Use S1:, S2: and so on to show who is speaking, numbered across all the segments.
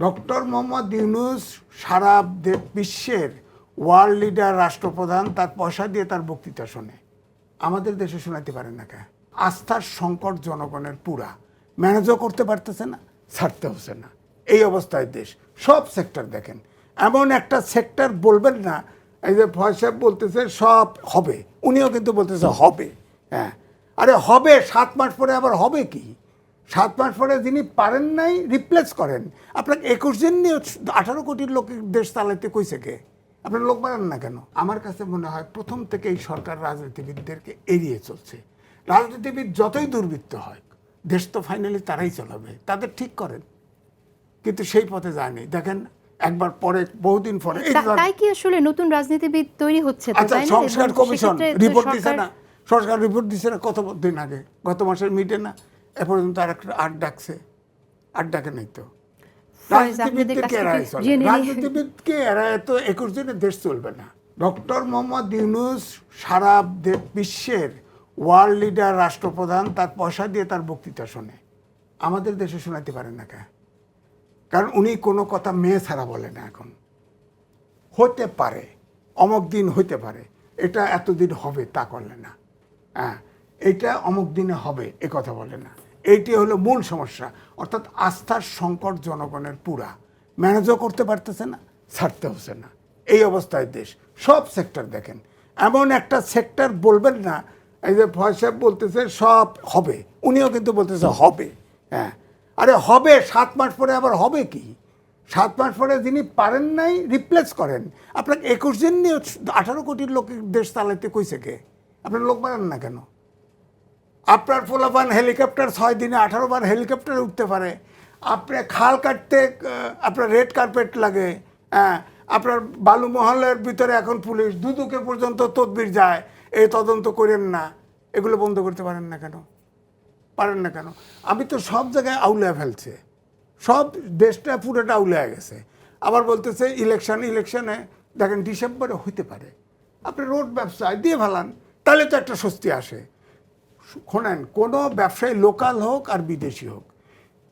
S1: Doctor Mohammad Yunus সারা বিশ্বের world leader রাষ্ট্রপ্রধান তার পয়সা দিয়ে তার বক্তৃতা শোনে, আমাদের দেশে শোনাতে পারেন না কেন? আস্থার সংকট জনগণের পুরা, ম্যানেজও করতে পারতেছে না, ছাড়তে হচ্ছে না। এই অবস্থায় দেশ সব সেক্টর দেখেন, এমন একটা সেক্টর বলবেন না। এই যে ফয়েজ সাহেব বলতেছে সব হবে, উনিও কিন্তু বলতেছে হবে। হ্যাঁ, আরে হবে, 7 মাস পরে আবার হবে কি? 7 মাস পরে যিনি পারেন নাই রিপ্লেস করেন। আপনাকে 21 দিন নিয়ে 18 কোটির লোকের দেশ চালাইতে কইছে কে? আপনার লোক বাড়ান না কেন? আমার কাছে মনে হয় প্রথম থেকে এই সরকার রাজনীতিবিদদেরকে এড়িয়ে চলছে। রাজনীতিবিদ যতই দুর্বৃত্ত হয়, দেশ তো ফাইনালি তারাই চালাবে, তাদের ঠিক করেন, কিন্তু সেই পথে যায়নি। দেখেন একবার পরে, বহুদিন পরে
S2: তাই কি আসলে নতুন রাজনীতিবিদ তৈরি হচ্ছে?
S1: আচ্ছা, সংস্কার কমিশন রিপোর্ট দিছে না, সংস্কার রিপোর্ট দিছে না কত দিন আগে, গত মাসের মিটে না, এ পর্যন্ত আর একটা আট ডাকছে, আট ডাকে নাই তো। রাজনীতিবিদকে এড়ায় তো 21 দিনে দেশ চলবে না। ডক্টর মোহাম্মদ ইউনূস সারা বিশ্বের ওয়ার্ল্ড লিডার রাষ্ট্রপ্রধান তার পয়সা দিয়ে তার বক্তৃতা শোনে, আমাদের দেশে শোনাতে পারেন না কেন? কারণ উনি কোনো কথা মেয়ে ছাড়া বলে না। এখন হতে পারে, অমুক দিন হইতে পারে, এটা এতদিন হবে তা করলে না, হ্যাঁ এটা অমুক দিনে হবে এ কথা বলে না। এইটি হলো মূল সমস্যা, অর্থাৎ আস্থার সংকট জনগণের পুরা, ম্যানেজও করতে পারতেছে না, ছাড়তে হচ্ছে না। এই অবস্থায় দেশ সব সেক্টর দেখেন, এমন একটা সেক্টর বলবেন না। এই যে ফয়েজ সাহেব বলতেছে সব হবে, উনিও কিন্তু বলতেছে হবে। হ্যাঁ, আরে হবে, 7 মাস পরে আবার হবে কি? 7 মাস পরে যিনি পারেন নাই রিপ্লেস করেন। আপনাকে 21 দিন নিয়ে 18 কোটির লোকের দেশ চালাইতে কইছে কে? আপনার লোক বাড়ান না কেন? আপনার পোলাপান হেলিকপ্টার 6 দিনে 18 বার হেলিকপ্টারে উঠতে পারে। আপনি খাল কাটতে আপনার রেড কার্পেট লাগে। হ্যাঁ, আপনার বালু মহলের ভিতরে এখন পুলিশ দুদুকে পর্যন্ত তদবির যায়, এই তদন্ত করেন না, এগুলো বন্ধ করতে পারেন না কেন? পারেন না কেন? আমি তো সব জায়গায় আউলে ফেলছে, সব দেশটা পুরোটা আউলে গেছে। আবার বলতেছে ইলেকশনে দেখেন ডিসেম্বরে হইতে পারে, আপনি রোড ব্যবসায় দিয়ে ফেলান, তাহলে তো একটা স্বস্তি আসে। শোনেন, কোনো ব্যবসায়ী লোকাল হোক আর বিদেশি হোক,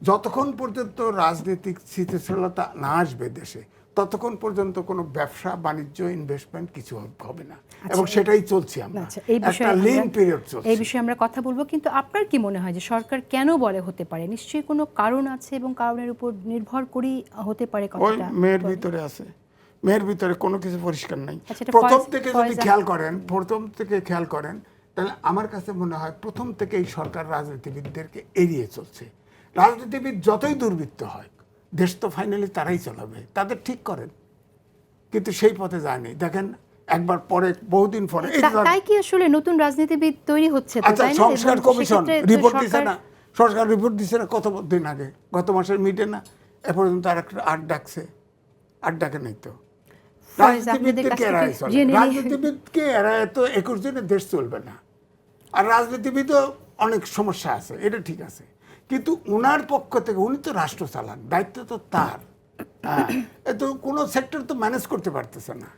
S1: যতক্ষণ পর্যন্ত রাজনৈতিক স্থিতিশীলতা না আসবে দেশে, ততক্ষণ পর্যন্ত কোনো ব্যবসা বাণিজ্য ইনভেস্টমেন্ট কিছু হবে না, এবং সেটাই চলছে। আমরা একটা লিন পিরিয়ড চলছে।
S2: এই বিষয়ে আমরা কথা বলবো, কিন্তু আপনার কি মনে হয় যে সরকার কেন বলে হতে পারে? নিশ্চয়ই কোনো কারণ আছে, এবং কারণের উপর নির্ভর করেই হতে পারে কথাটা।
S1: ওই মেয়ের ভিতরে আছে, মেয়ের ভিতরে কোনো কিছু পরিষ্কার নাই। প্রথম থেকে যদি খেয়াল করেন, তাহলে আমার কাছে মনে হয় প্রথম থেকে এই সরকার রাজনীতিবিদদেরকে এড়িয়ে চলছে। রাজনীতিবিদ যতই দুর্বৃত্ত হয়, দেশ তো ফাইনালি তারাই চালাবে, তাদের ঠিক করেন, কিন্তু সেই পথে যায়নি। দেখেন একবার পরে, বহুদিন পরে।
S2: তাই কি আসলে নতুন রাজনীতিবিদ তৈরি হচ্ছে?
S1: আচ্ছা, সংস্কার কমিশন রিপোর্ট দিছে না, সংস্কার রিপোর্ট দিছে না কত দিন আগে, গত মাসের মিটে না, এ in আর একটা আট ডাকছে, আট ডাকে নাই তো। রাজনীতিবিদকে এড়ায় তো 21 দিনে দেশ চলবে না। আর রাজনীতিবিদও অনেক সমস্যা আছে, এটা ঠিক আছে, কিন্তু উনার পক্ষ থেকে উনি তো রাষ্ট্র চালান, দায়িত্ব তো তার। হ্যাঁ, তো কোনো সেক্টর তো ম্যানেজ করতে পারতেছে না।